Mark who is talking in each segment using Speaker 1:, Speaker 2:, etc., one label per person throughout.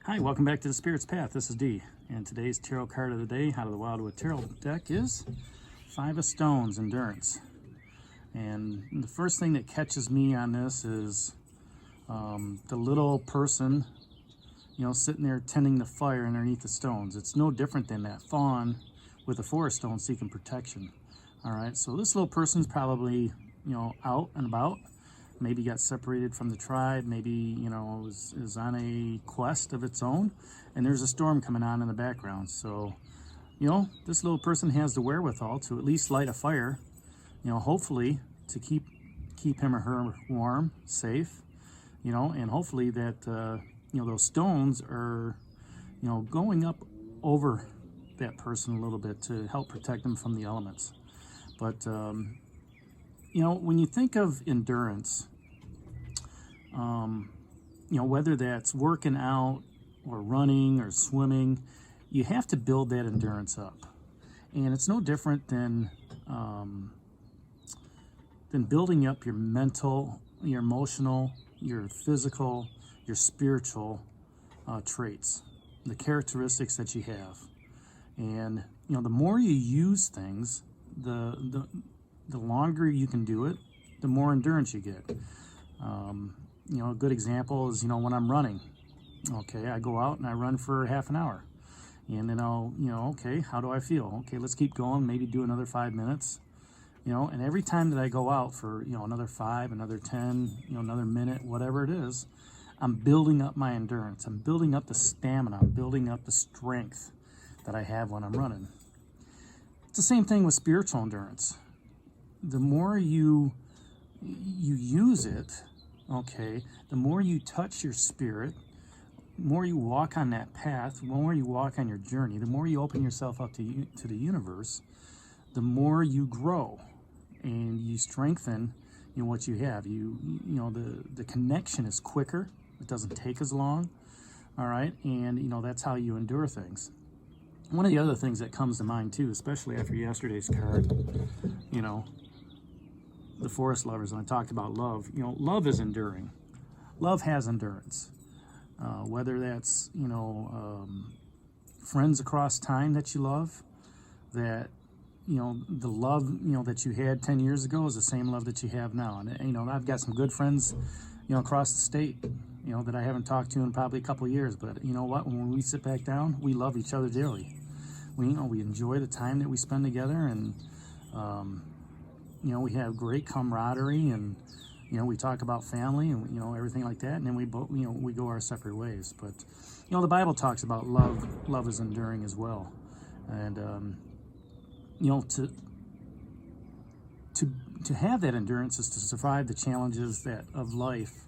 Speaker 1: Hi, welcome back to the Spirit's Path. This is Dee, and today's tarot card of the day out of the Wildwood Tarot deck is Five of Stones, Endurance. And the first thing that catches me on this is the little person, sitting there tending the fire underneath the stones. It's no different than that fawn with the forest stone seeking protection. All right, so this little person's probably, out and about. Maybe got separated from the tribe, maybe, is on a quest of its own, and there's a storm coming on in the background. So, this little person has the wherewithal to at least light a fire, hopefully to keep him or her warm, safe, and hopefully that, those stones are, going up over that person a little bit to help protect them from the elements. But, when you think of endurance, whether that's working out or running or swimming, you have to build that endurance up. And it's no different than building up your mental, your emotional, your physical, your spiritual traits, the characteristics that you have. And, the more you use things, the longer you can do it, the more endurance you get. A good example is, when I'm running, okay, I go out and I run for half an hour, and then I'll, okay, how do I feel? Okay, let's keep going, maybe do another 5 minutes, and every time that I go out for, another 5, another 10, another minute, whatever it is, I'm building up my endurance. I'm building up the stamina. I'm building up the strength that I have when I'm running. It's the same thing with spiritual endurance. The more you use it, okay, the more you touch your spirit, the more you walk on that path, the more you walk on your journey, the more you open yourself up to the universe, the more you grow and you strengthen what you have. The connection is quicker. It doesn't take as long. All right, and that's how you endure things. One of the other things that comes to mind too, especially after yesterday's card, the forest lovers, and I talked about love. Love is enduring. Love has endurance. Whether that's friends across time that you love, that the love that you had 10 years ago is the same love that you have now. And I've got some good friends across the state that I haven't talked to in probably a couple of years. But you know what? When we sit back down, we love each other dearly. We enjoy the time that we spend together, and we have great camaraderie, and we talk about family and everything like that, and then we both we go our separate ways. But the Bible talks about love is enduring as well, and to have that endurance is to survive the challenges of life,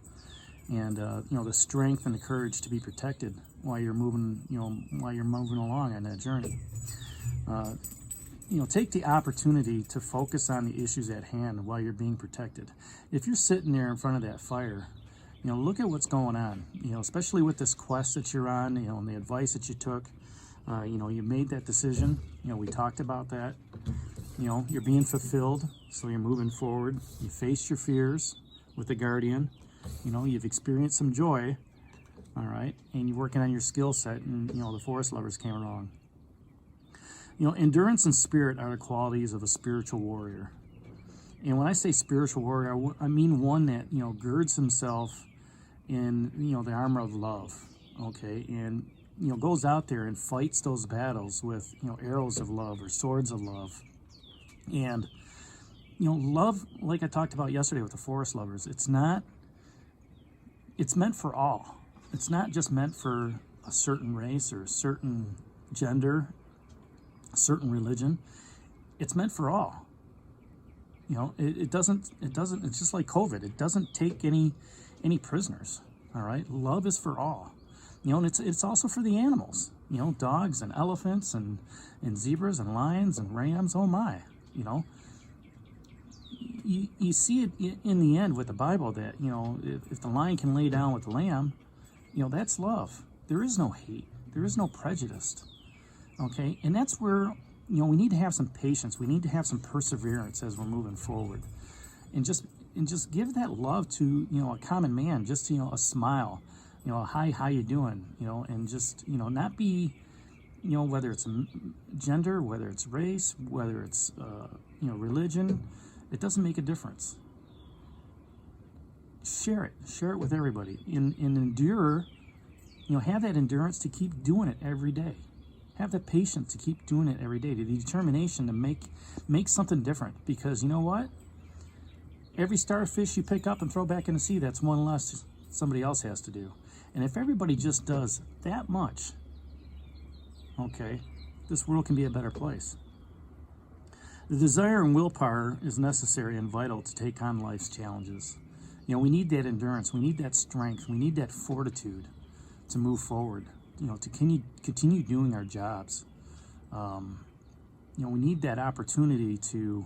Speaker 1: and the strength and the courage to be protected while you're moving along on that journey. Take the opportunity to focus on the issues at hand while you're being protected. If you're sitting there in front of that fire, look at what's going on, especially with this quest that you're on, and the advice that you took. You made that decision. We talked about that. You're being fulfilled, so you're moving forward. You faced your fears with the guardian. You've experienced some joy, all right, and you're working on your skill set, and, the forest lovers came along. Endurance and spirit are the qualities of a spiritual warrior. And when I say spiritual warrior, I mean one that, girds himself in, the armor of love, okay? And, goes out there and fights those battles with, arrows of love or swords of love. And, love, like I talked about yesterday with the forest lovers, it's meant for all. It's not just meant for a certain race or a certain gender, a certain religion. It's meant for all. It doesn't, it's just like COVID. It doesn't take any prisoners, all right? Love is for all. And it's also for the animals, dogs and elephants and zebras and lions and rams, oh my, You see it in the end with the Bible that, if the lion can lay down with the lamb, that's love. There is no hate. There is no prejudice. Okay, and that's where, we need to have some patience. We need to have some perseverance as we're moving forward. And just give that love to, a common man, just, a smile, hi, how you doing, and just, not be, whether it's gender, whether it's race, whether it's, religion, it doesn't make a difference. Share it with everybody, and endure, have that endurance to keep doing it every day. Have the patience to keep doing it every day, the determination to make something different, because you know what? Every starfish you pick up and throw back in the sea, that's one less somebody else has to do. And if everybody just does that much, okay, this world can be a better place. The desire and willpower is necessary and vital to take on life's challenges. We need that endurance, we need that strength, we need that fortitude to move forward, to continue doing our jobs. We need that opportunity to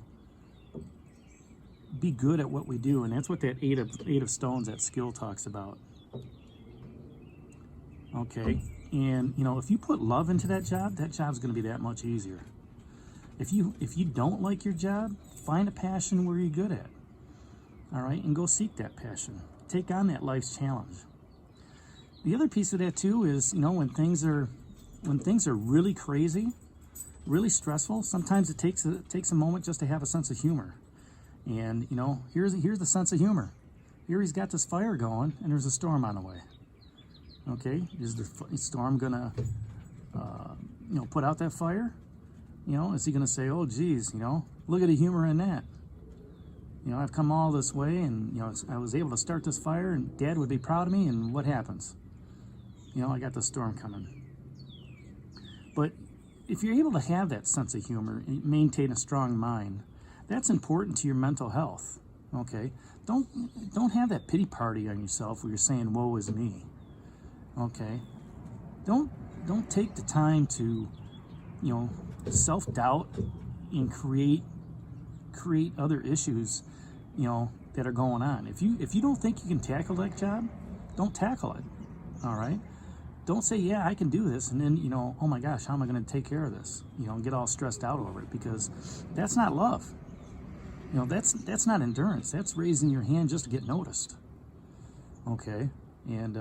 Speaker 1: be good at what we do, and that's what that eight of stones, that skill, talks about. Okay, and if you put love into that job's going to be that much easier. If you don't like your job, find a passion where you're good at. All right, and go seek that passion. Take on that life's challenge. The other piece of that too is, when things are really crazy, really stressful, sometimes it takes a moment just to have a sense of humor. And here's the sense of humor. Here he's got this fire going, and there's a storm on the way. Okay, is the storm gonna put out that fire? Is he gonna say, oh geez, look at the humor in that? I've come all this way, and I was able to start this fire, and Dad would be proud of me. And what happens? I got the storm coming. But if you're able to have that sense of humor, maintain a strong mind, that's important to your mental health. Okay, don't have that pity party on yourself where you're saying woe is me. Okay, don't take the time to self-doubt and create other issues that are going on. If you don't think you can tackle that job, don't tackle it. All right, don't say, yeah, I can do this, and then oh my gosh, how am I going to take care of this, and get all stressed out over it, because that's not love. That's not endurance. That's raising your hand just to get noticed. Okay, and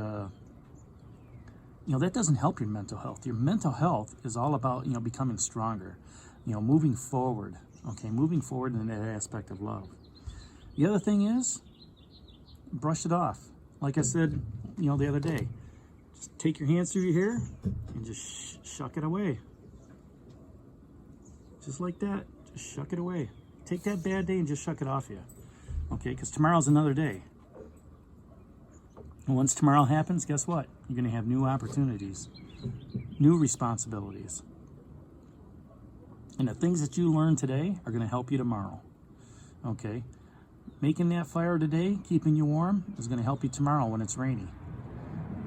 Speaker 1: that doesn't help your mental health. Your mental health is all about becoming stronger, moving forward. Okay, moving forward in that aspect of love. The other thing is, brush it off. Like I said, the other day, just take your hands through your hair and just shuck it away. Just like that, just shuck it away. Take that bad day and just shuck it off you. Okay, because tomorrow's another day. And once tomorrow happens, guess what? You're going to have new opportunities, new responsibilities. And the things that you learn today are going to help you tomorrow. Okay? Making that fire today, keeping you warm, is going to help you tomorrow when it's rainy.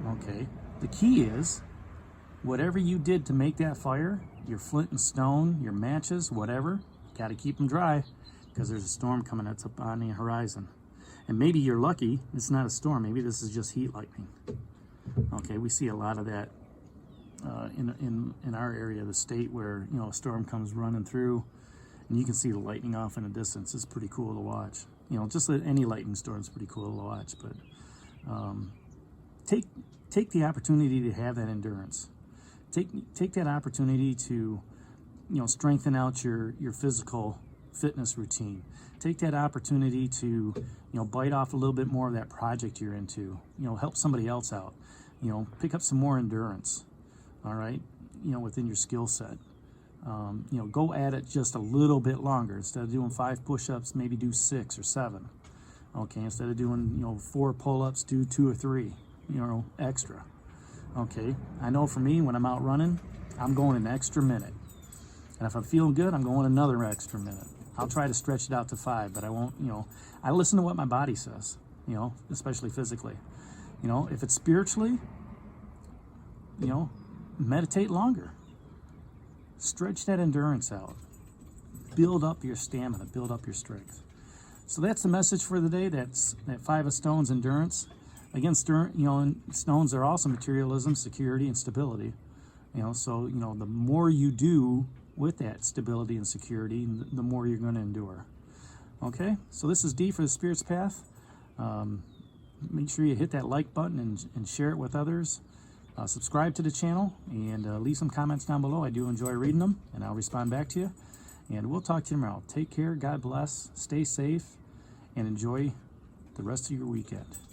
Speaker 1: Okay? The key is, whatever you did to make that fire, your flint and stone, your matches, whatever, got to keep them dry, because there's a storm coming that's up on the horizon. And maybe you're lucky, it's not a storm. Maybe this is just heat lightning. Okay, we see a lot of that in our area of the state, where a storm comes running through, and you can see the lightning off in the distance. It's pretty cool to watch. Just any lightning storm is pretty cool to watch. But take the opportunity to have that endurance. Take that opportunity to strengthen out your physical fitness routine. Take that opportunity to bite off a little bit more of that project you're into. Help somebody else out. Pick up some more endurance. All right, within your skill set. Go at it just a little bit longer. Instead of doing 5 push-ups, maybe do 6 or 7. Okay, instead of doing 4 pull-ups, do 2 or 3. Extra. Okay, I know for me, when I'm out running, I'm going an extra minute. And if I'm feeling good, I'm going another extra minute. I'll try to stretch it out to 5, but I won't, I listen to what my body says, especially physically. If it's spiritually, meditate longer. Stretch that endurance out. Build up your stamina, build up your strength. So that's the message for the day. That's that 5 of Stones, endurance. Again, stones are also materialism, security, and stability. So the more you do with that stability and security, the more you're going to endure. Okay, so this is D for the Spirit's Path. make sure you hit that like button and share it with others. Subscribe to the channel and leave some comments down below. I do enjoy reading them, and I'll respond back to you. And we'll talk to you tomorrow. Take care. God bless. Stay safe. And enjoy the rest of your weekend.